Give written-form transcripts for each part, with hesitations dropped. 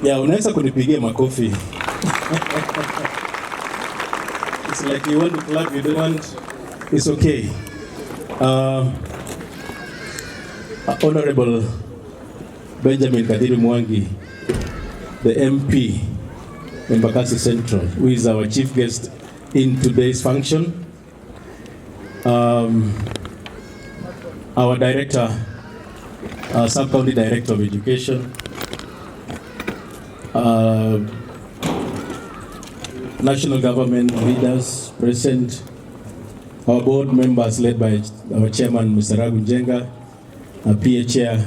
Ya, unaweza kunipigia makofi. It's like you want to clap, you don't want. It's okay. Honorable Benjamin Kadiri Mwangi, the MP, Mwangaza Central, who is our chief guest in today's function. Our director, Sub-County Director of Education, national government leaders present, our board members led by our chairman, Mr. Ragunjenga, our PA chair,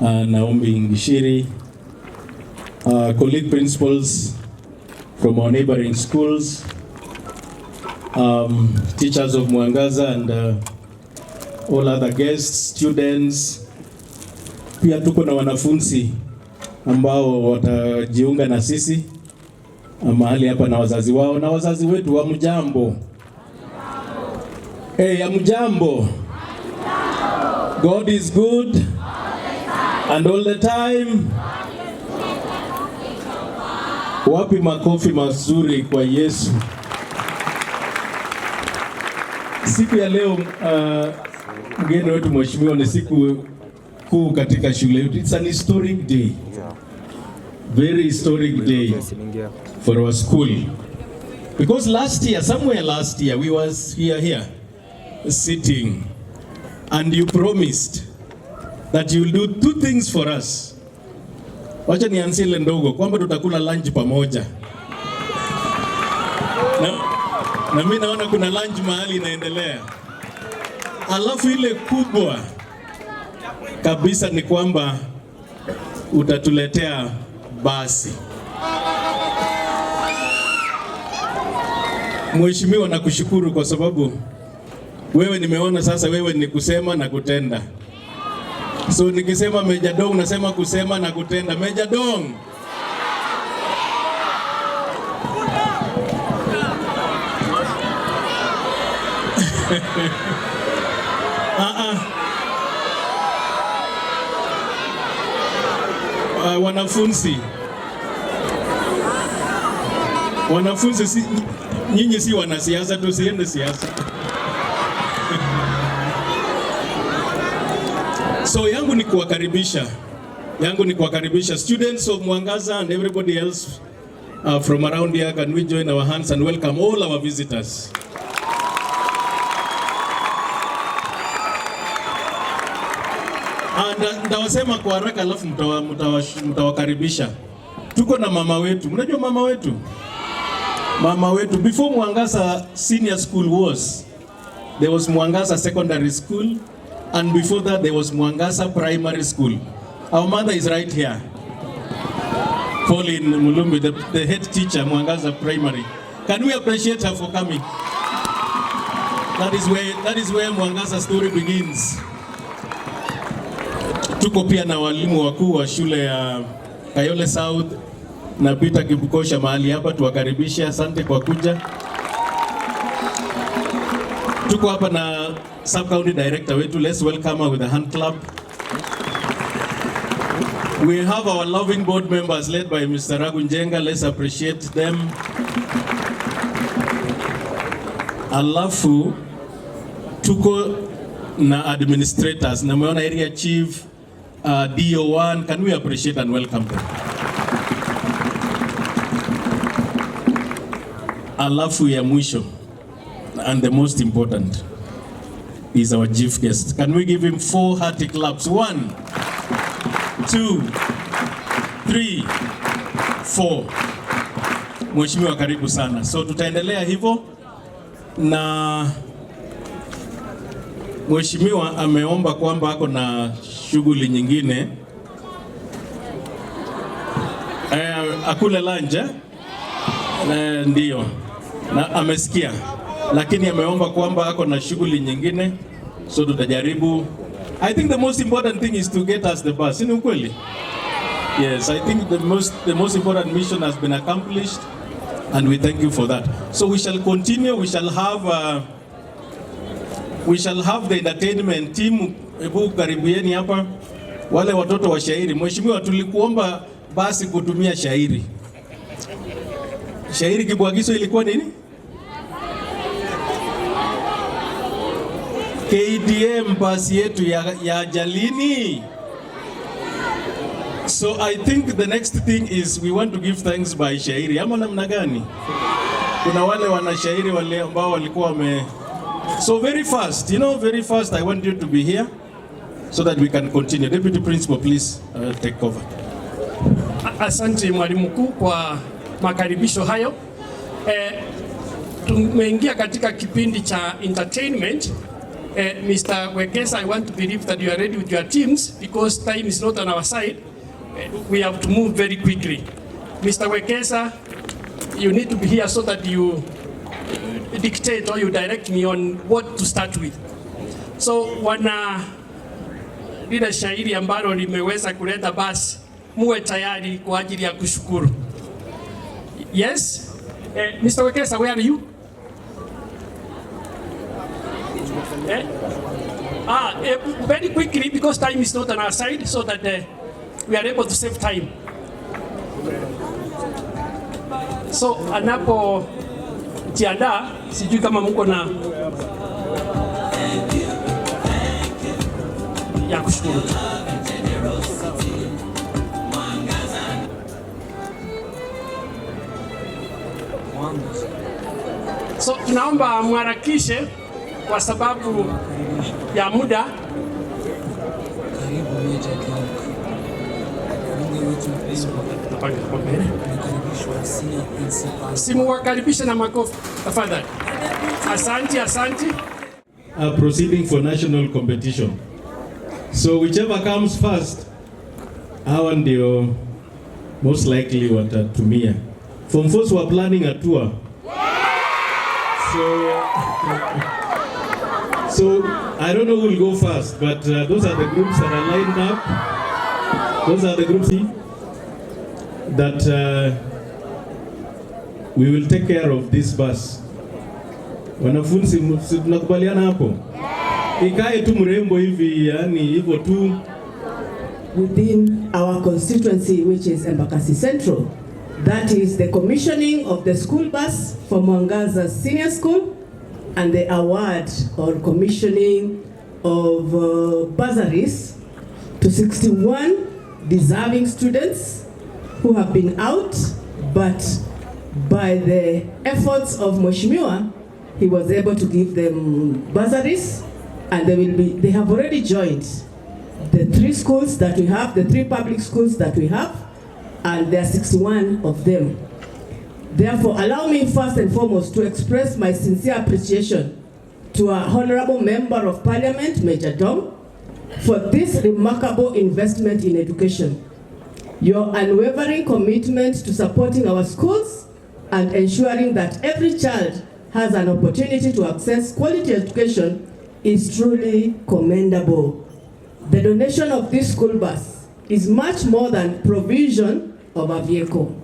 Naomi Ngishiri, colleague principals from our neighboring schools, teachers of Mwangaza and all other guests, students. Pia tuko na wanafunzi ambao watajiunga na sisi mahali hapa na wazazi wao na wazazi wetu. Wa mjambo. Ya mjambo. God is good and all the time. Wapi makofi mazuri kwa Yesu. Siku ya leo mgeni wetu mheshimiwa, ni siku kuu katika shule yetu. It's an historic day. Very historic day for our school. Because somewhere last year, we was here sitting, and you promised that you will do two things for us. Wacha nianzie ile ndogo kwamba tutakula lunch pamoja. Na mimi naona kuna lunch mahali inaendelea. Alafu ile kubwa kabisa ni kwamba utatuletea basi. Mheshimiwa, nakushukuru kwa sababu wewe nimeona sasa wewe ni kusema na kutenda. So nikisema Meja Dong nasema kusema na kutenda. Meja Dong. Wanafunzi nyinyi si wanasiasa, tusiende siasa. So yangu ni kuwakaribisha students of Mwangaza and everybody else from around here. Can we join our hands and welcome all our visitors? And ndawasema kwa haraka alafu mtawakaribisha. Tuko na mama wetu. Mnajua mama wetu? Mama wetu, before Mwangaza Senior School there was Mwangaza Secondary School, and before that there was Mwangaza Primary School. Our mother is right here. Pauline Mulumbi, the head teacher, Mwangaza Primary. Can we appreciate her for coming? That is where Mwangaza story begins. Tuko pia na walimu wakuu wa shule ya Kayole South na Peter Kibukosha mahali hapa, tuwakaribisha. Asante kwa kuja. Tuko hapa na Sub-County Director wetu. Let's welcome her with a hand clap. We have our loving board members led by Mr. Ragunjenga. Let's appreciate them. Alafu tuko na administrators. Na meona area chief, DO1. Can we appreciate and welcome them? Alafu ya mwisho, and the most important, is our chief guest. Can we give him 4 hearty claps? 1, 2, 3, 4. Mheshimiwa, karibu sana. So tutaendelea hivyo, na Mheshimiwa ameomba kwamba ako na shughuli nyingine. Akule lunch, ndio. Na amesikia, lakini ameomba kwamba ako na shughuli nyingine, so tutajaribu. I think the most important thing is to get us the bus. Ni ukweli? Yes, I think the most important mission has been accomplished, and we thank you for that. So we shall continue. We shall have the entertainment team. Hebu karibieni hapa wale watoto wa shairi. Mheshimiwa, tulikuomba basi kutumia shairi. Shairi kibwagizo ilikuwa nini? KDM basi yetu ya Jalini. So I think the next thing is we want to give thanks by shairi. Ama namna gani? Kuna wale wanashairi wale ambao walikuwa wame... So very fast, very fast I want you to be here so that we can continue. Deputy Principal, please take over. Asante mwalimu mkuu kwa makaribisho hayo. Tumeingia katika kipindi cha entertainment. Mr. Wekesa, I want to believe that you are ready with your teams because time is not on our side. We have to move very quickly. Mr. Wekesa, you need to be here so that you dictate or you direct me on what to start with. So wana lile shairi ambalo limeweza kuleta basi muwe tayari kwa ajili ya kushukuru. Yes? Mr. Wekesa, where are you? Very quickly because time is not on our side so that we are able to save time. So anapo jiandaa, sijui kama mko na ya kushukuru. So tunaomba mharakishe kwa sababu ya muda. Simuwakaribisha na makofi tafadhali. Asante. Proceeding for national competition. So whichever comes first, hawa ndio most likely watatumia. Form 4 were planning a tour. So I don't know who will go first, but those are the groups that are lined up. Those are the groups that we will take care of this bus. Wanafunzi tunakubaliana hapo? Ikae tu mrembo hivi, yani hivyo tu. Within our constituency, which is Embakasi Central, that is the commissioning of the school bus for Mwangaza Senior School and the award or commissioning of bursaries to 61 deserving students who have been out, but by the efforts of Mheshimiwa, he was able to give them bursaries, and they have already joined the 3 schools that we have, the 3 public schools that we have, and there are 61 of them. Therefore, allow me first and foremost to express my sincere appreciation to our Honorable Member of Parliament, Major Dom, for this remarkable investment in education. Your unwavering commitment to supporting our schools and ensuring that every child has an opportunity to access quality education is truly commendable. The donation of this school bus is much more than provision of a vehicle.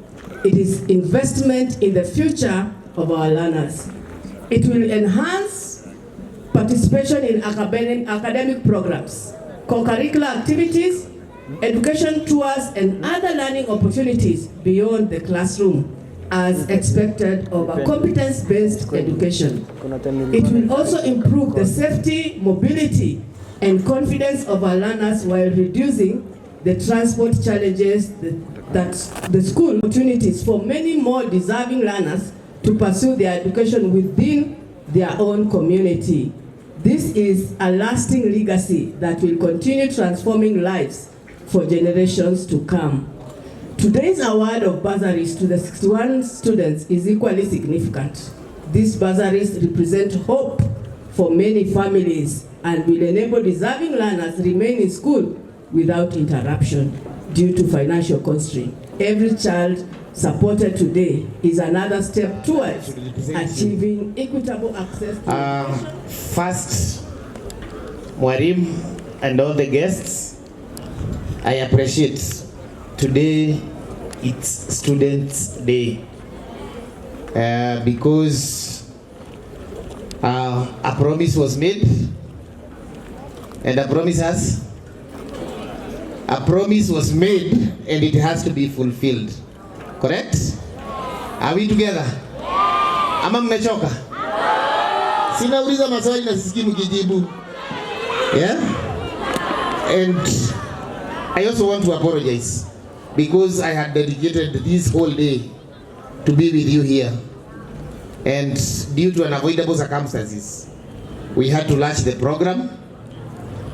It is investment in the future of our learners. It will enhance participation in academic programs, co-curricular activities, education tours, and other learning opportunities beyond the classroom as expected of a competence-based education. It will also improve the safety, mobility, and confidence of our learners while reducing the transport challenges that the school opportunities for many more deserving learners to pursue their education within their own community. This is a lasting legacy that will continue transforming lives for generations to come. Today's award of bursaries to the 61 students is equally significant. These bursaries represent hope for many families and will enable deserving learners remain in school without interruption due to financial constraint. Every child supported today is another step towards achieving equitable access to education. First, Mwarim and all the guests, I appreciate today it's Students' Day because a promise was made and a promise has A promise was made and it has to be fulfilled. Correct? Are we together? Ama mmechoka? Sina uliza maswali na sisikii mkijibu. Yeah? And I also want to apologize because I had dedicated this whole day to be with you here. And due to unavoidable circumstances, we had to launch the program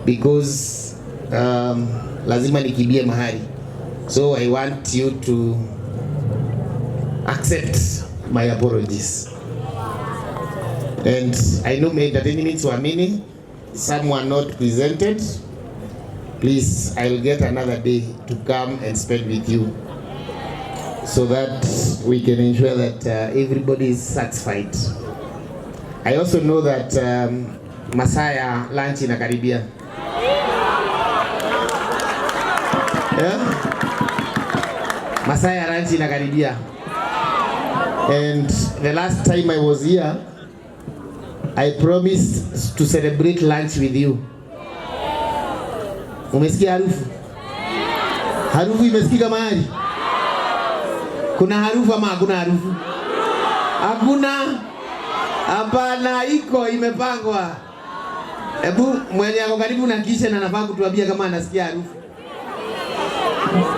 because lazima nikimbie mahali. So I want you to accept my apologies. And I know my entertainments were many, some were not presented. Please, I'll get another day to come and spend with you so that we can ensure that everybody is satisfied. I also know that Masaya lunch in Caribbean. Yeah? Masaya lunch in Caribbean. And the last time I was here, I promised to celebrate lunch with you. Umesikia harufu? Harufu imesikika mahali? Kuna harufu ama hakuna harufu? Hakuna? Hapana, iko imepangwa. Hebu mwenye ako karibu na kisha na nafaa kutuambia kama anasikia harufu.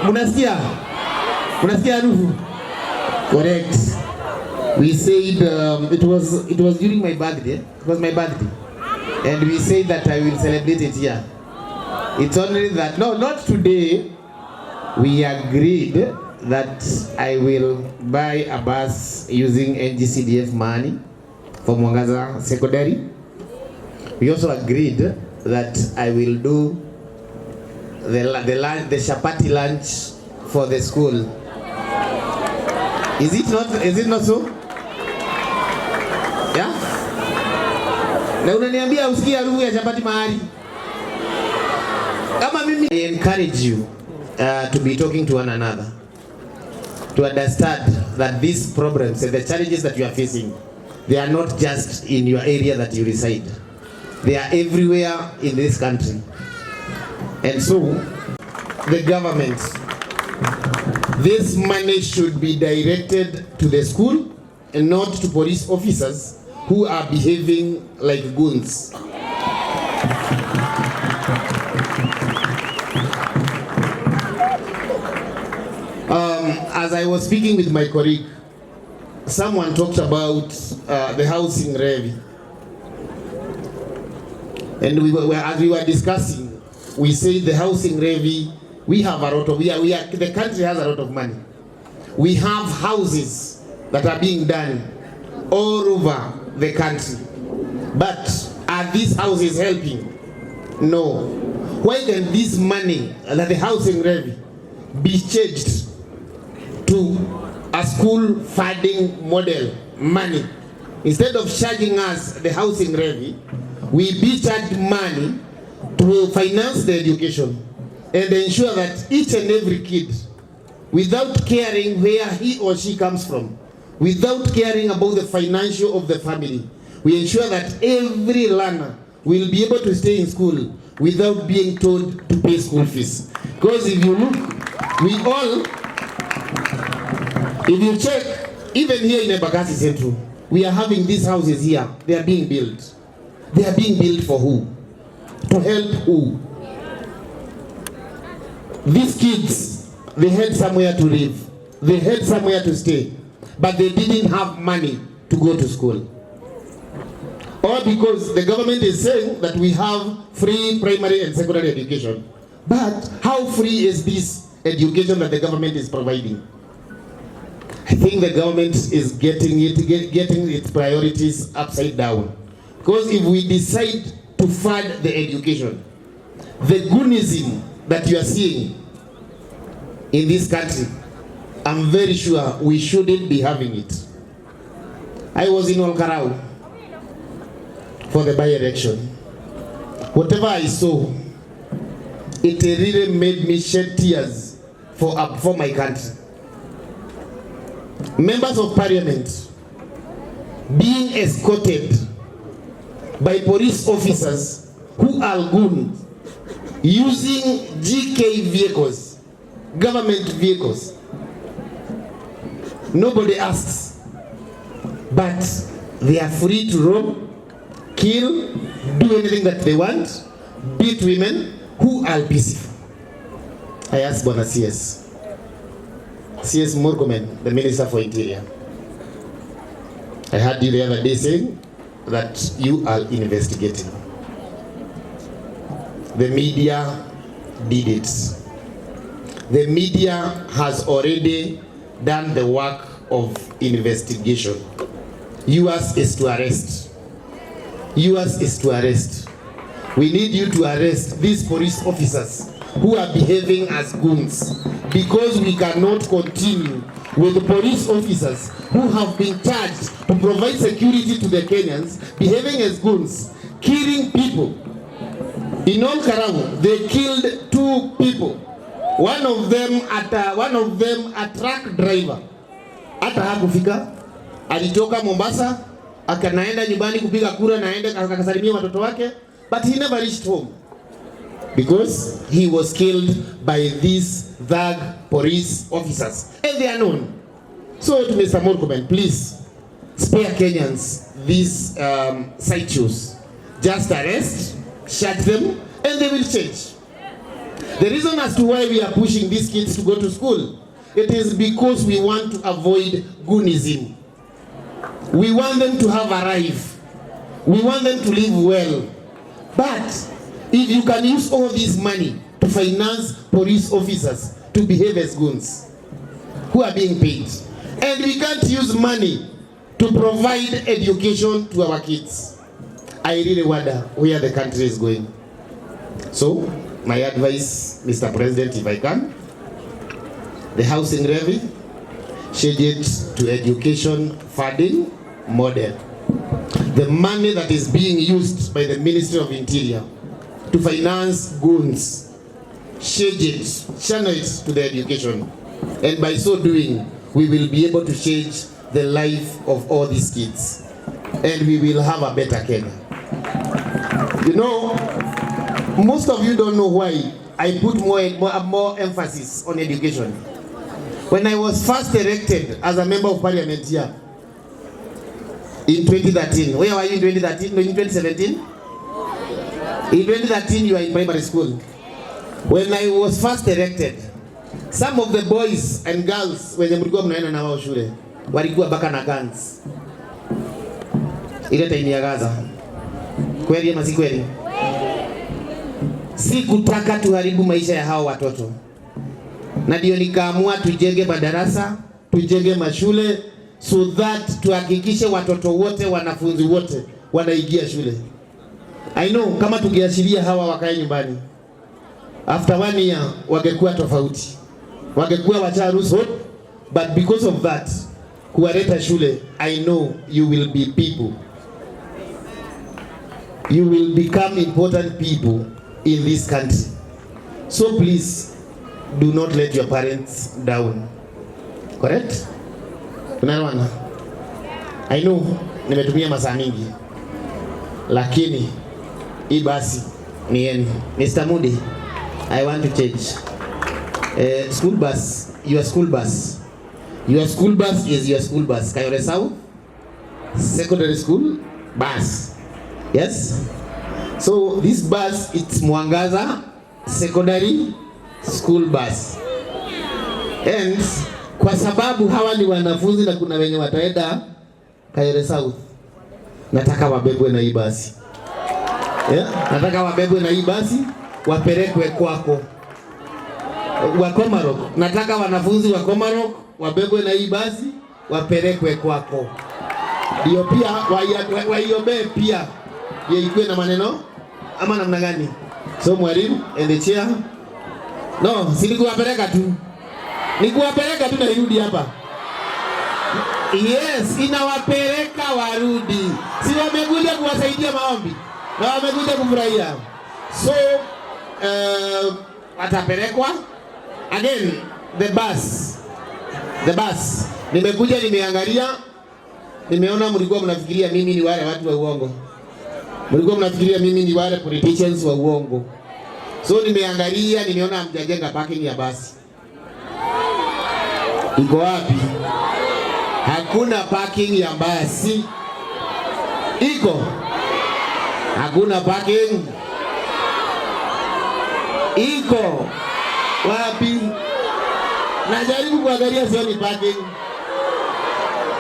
Unasikia? Unasikia harufu? Correct. We said it was during my birthday. It was my birthday. And we said that I will celebrate it here. It's only that, no, not today. We agreed that I will buy a bus using NGCDF money for Mwangaza Secondary. We also agreed that I will do the chapati lunch for the school. Is it not so? Yeah? Na unaniambia usikie harufu ya chapati mahali. Kama mimi, I encourage you to be talking to one another, to understand that these problems and the challenges that you are facing, they are not just in your area that you reside. They are everywhere in this country. And so, the government, this money should be directed to the school and not to police officers who are behaving like goons. As I was speaking with my colleague, someone talked about the housing levy. And as we were discussing, we said the housing levy, we have a lot of, the country has a lot of money. We have houses that are being done all over the country. But are these houses helping? No. Why can this money, that the housing levy, be changed to a school funding model money? Instead of charging us the housing levy, we be charged money to finance the education and ensure that each and every kid, without caring where he or she comes from, without caring about the financial of the family, we ensure that every learner will be able to stay in school without being told to pay school fees. Because if you look, if you check, even here in Embakasi Central, we are having these houses here. They are being built. They are being built for who? To help who? These kids, they had somewhere to live. They had somewhere to stay. But they didn't have money to go to school. Or because the government is saying that we have free primary and secondary education. But how free is this education that the government is providing? I think the government is getting its priorities upside down. Because if we decide to fund the education, the goonism that you are seeing in this country, I'm very sure we shouldn't be having it. I was in Olkarau for the by-election. Whatever I saw, it really made me shed tears for my country. Members of parliament being escorted by police officers who are goons, using GK vehicles, government vehicles. Nobody asks, but they are free to roam, kill, do anything that they want, beat women who are peaceful. I asked Bwana CS Murkomen, the Minister for Interior. I heard you the other day saying that you are investigating. The media did it. The media has already done the work of investigation. Yours is to arrest. Yours is to arrest. We need you to arrest these police officers who are behaving as goons, because we cannot continue with the police officers who have been charged to provide security to the Kenyans behaving as goons, killing people. In Olkaramu, they killed 2 people. One of them a truck driver. Hata hakufika, alitoka Mombasa akanaenda nyumbani kupiga kura na aende akasalimia watoto wake, but he never reached home because he was killed by these thug police officers, and they are known. So to Mr. Murkomen, please spare Kenyans these sideshows. Just arrest, shut them, and they will change. The reason as to why we are pushing these kids to go to school, it is because we want to avoid goonism. We want them to have a life. We want them to live well. But if you can use all this money to finance police officers to behave as goons who are being paid, and we can't use money to provide education to our kids, I really wonder where the country is going. So my advice, Mr. President, if I can, the housing levy, change it to education funding model. The money that is being used by the Ministry of Interior to finance goons, change it, channel it to the education. And by so doing, we will be able to change the life of all these kids. And we will have a better Kenya. You know, most of you don't know why I put more emphasis on education. When I was first elected as a member of parliament here in 2013, where were you in 2013? No, in 2017? In 2013 you were in primary school. When I was first elected, some of the boys and girls when mlikuwa mnaenda na wao shule walikuwa baka na guns. Ile time ya Gaza. Kweli ama si kweli? Si kutaka tuharibu maisha ya hao watoto. Na ndio nikaamua tujenge madarasa, tujenge mashule, so that tuhakikishe watoto wote, wanafunzi wote wanaingia shule. I know kama tungeachilia hawa wakae nyumbani, after 1 year wangekuwa tofauti, wangekuwa wacharuso, but because of that kuwaleta shule, I know you will be people. You will become important people in this country. So please do not let your parents down. Correct? Tunaelewana? I know nimetumia masaa mingi, lakini hii basi ni yenu. Mr. Mudi, I want to change. School bus, your school bus. Your school bus is your school bus. Kayole South Secondary School bus. Yes? So this bus, it's Mwangaza Secondary School bus. And kwa sababu hawa ni wanafunzi na kuna wenye wataenda Kayole South, nataka wabebwe na hii basi. Yeah? Nataka wabebwe na hii basi, wapelekwe kwako. Wa Komarok, nataka wanafunzi wa Komarok wabebwe na hii basi, wapelekwe kwako. Ndio pia waiombee pia ya ikuwe na maneno ama namna gani? So mwalimu and the chair. No, si nikuwapeleka tu. Nikuwapeleka tu na irudi hapa. Yes, inawapeleka warudi. Si wamekuja kuwasaidia maombi na wamekuja kufurahia. So watapelekwa. Again, the bus. Nimekuja nimeangalia, nimeona mlikuwa mnafikiria mimi ni wale watu wa uongo. Mlikuwa mnafikiria mimi ni wale politicians wa uongo. So nimeangalia, nimeona hamjajenga parking ya basi. Iko wapi? Hakuna parking ya basi. Iko? Hakuna parking. Iko wapi? Najaribu kuangalia sioni parking.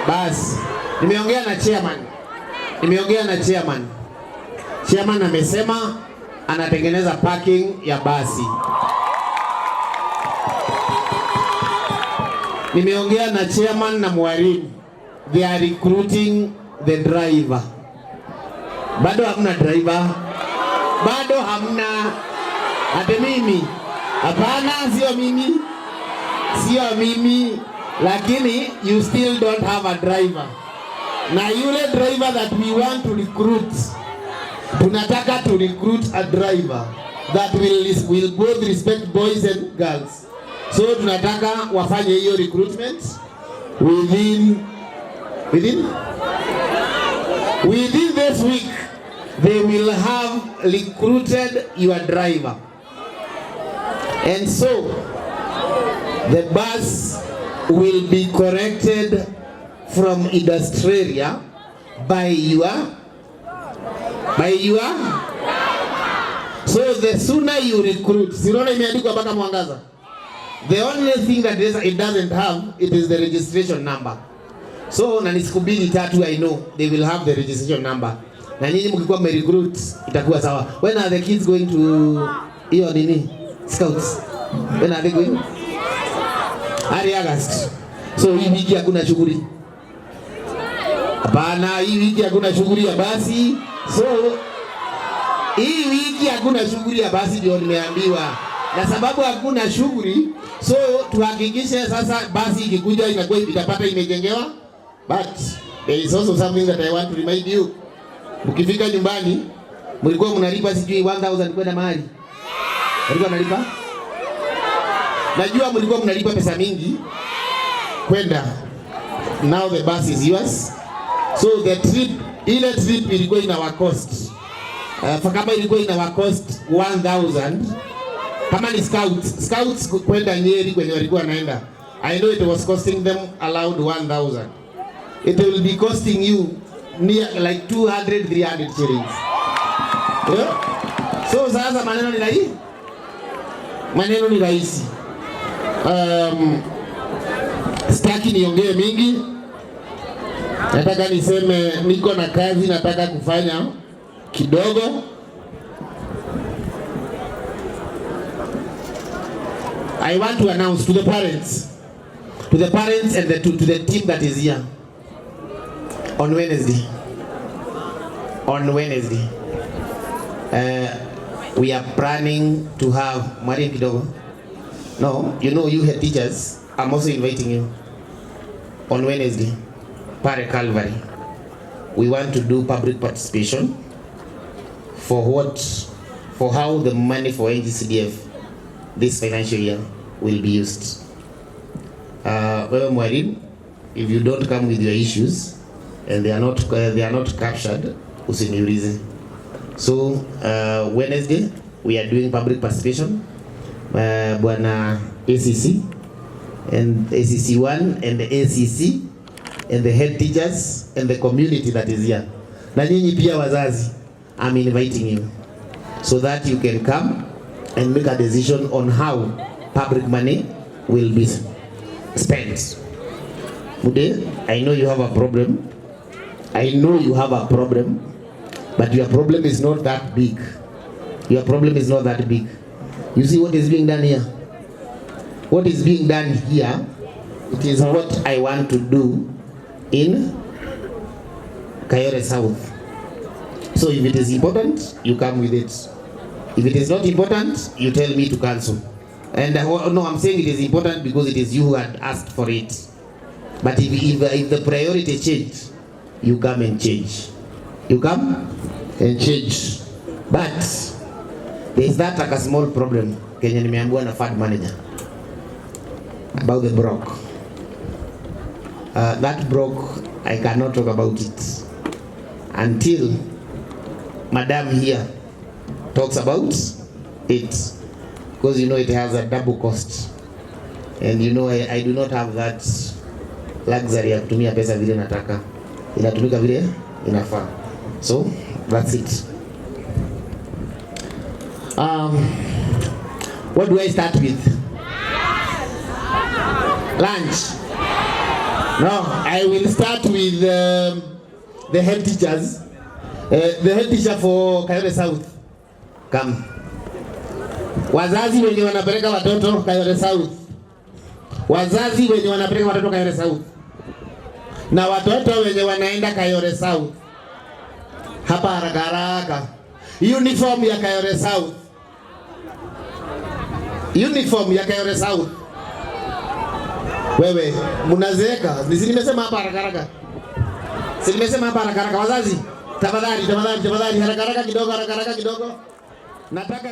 Basi nimeongea na chairman. Chairman amesema anatengeneza parking ya basi. Nimeongea na chairman na mwalimu. They are recruiting the driver. Bado hamna driver. Bado hamna. Ate mimi. Hapana, sio mimi. Lakini you still don't have a driver. Na yule driver that we want to recruit, tunataka to recruit a driver that will both respect boys and girls. So tunataka wafanye hiyo recruitment within this week. They will have recruited your driver, and so the bus will be corrected from Industrialia by your. So the sooner you recruit, sinaona imeandikwa mpaka Mwangaza. The only thing that it doesn't have, it is the registration number. So na siku 2-3 I know they will have the registration number. Na nyinyi mkikuwa recruit itakuwa sawa. When are the kids going to hiyo nini? Scouts. When are they going? August. So hii wiki hakuna shughuli. Hapana, hii wiki hakuna shughuli ya basi. So hii wiki hakuna shughuli ya basi ndio nimeambiwa. Na sababu hakuna shughuli, so tuhakikishe sasa basi ikikuja inakuwa itapata imejengewa. But there is also something that I want to remind you. Mkifika nyumbani, mlikuwa mnalipa sijui 1000 kwenda mahali. Mlikuwa mnalipa? Najua mlikuwa mnalipa pesa mingi kwenda. Now the bus is yours. So the trip, ile trip ilikuwa ina cost. Kama ilikuwa ina cost 1000. Kama ni scouts kwenda Nyeri kwenye walikuwa naenda, I know it was costing them around 1000. It will be costing you near like 200-300 shillings. Yeah? So sasa maneno ni rahisi. Sitaki niongee mingi. Nataka niseme niko na kazi nataka kufanya kidogo. I want to announce to the parents and to the team that is here on Wednesday. We are planning to have Maria kidogo. No, you know, you head teachers, I'm also inviting you on Wednesday, Pare Calvary. We want to do public participation for how the money for NGCDF this financial year will be used. Wewe mwalimu, if you don't come with your issues and they are not captured, usiniulize. So Wednesday we are doing public participation. Bwana ACC and ACC1 and the ACC and the head teachers and the community that is here. Na nyinyi pia wazazi, I'm inviting you so that you can come and make a decision on how public money will be spent. Mude, I know you have a problem. But your problem is not that big. You see what is being done here? What is being done here, it is what I want to do in Kayore South. So if it is important, you come with it. If it is not important, you tell me to cancel. And no, I'm saying it is important because it is you who had asked for it. But if the priority change, you come and change. But there is that like a small problem. Kenya nimeambiwa na fund manager about the broke. That broke, I cannot talk about it until Madam here talks about it, because you know it has a double cost, and you know I do not have that luxury ya kutumia pesa vile nataka, inatumika vile inafaa. So that's it. What do I start with? Lunch? No, I will start with the head teachers. The head teacher for Kayole South. Come. Wazazi wenye wanapeleka watoto Kayole South. Wazazi wenye wanapeleka watoto Kayole South. Na watoto wenye wanaenda Kayole South. Hapa haraka haraka. Uniform ya Kayole South. Uniform ya Kayole South. Wewe, munazeeka. Nisi nimesema hapa haraka haraka. Si nimesema hapa haraka haraka wazazi. Tafadhali haraka haraka kidogo. Nataka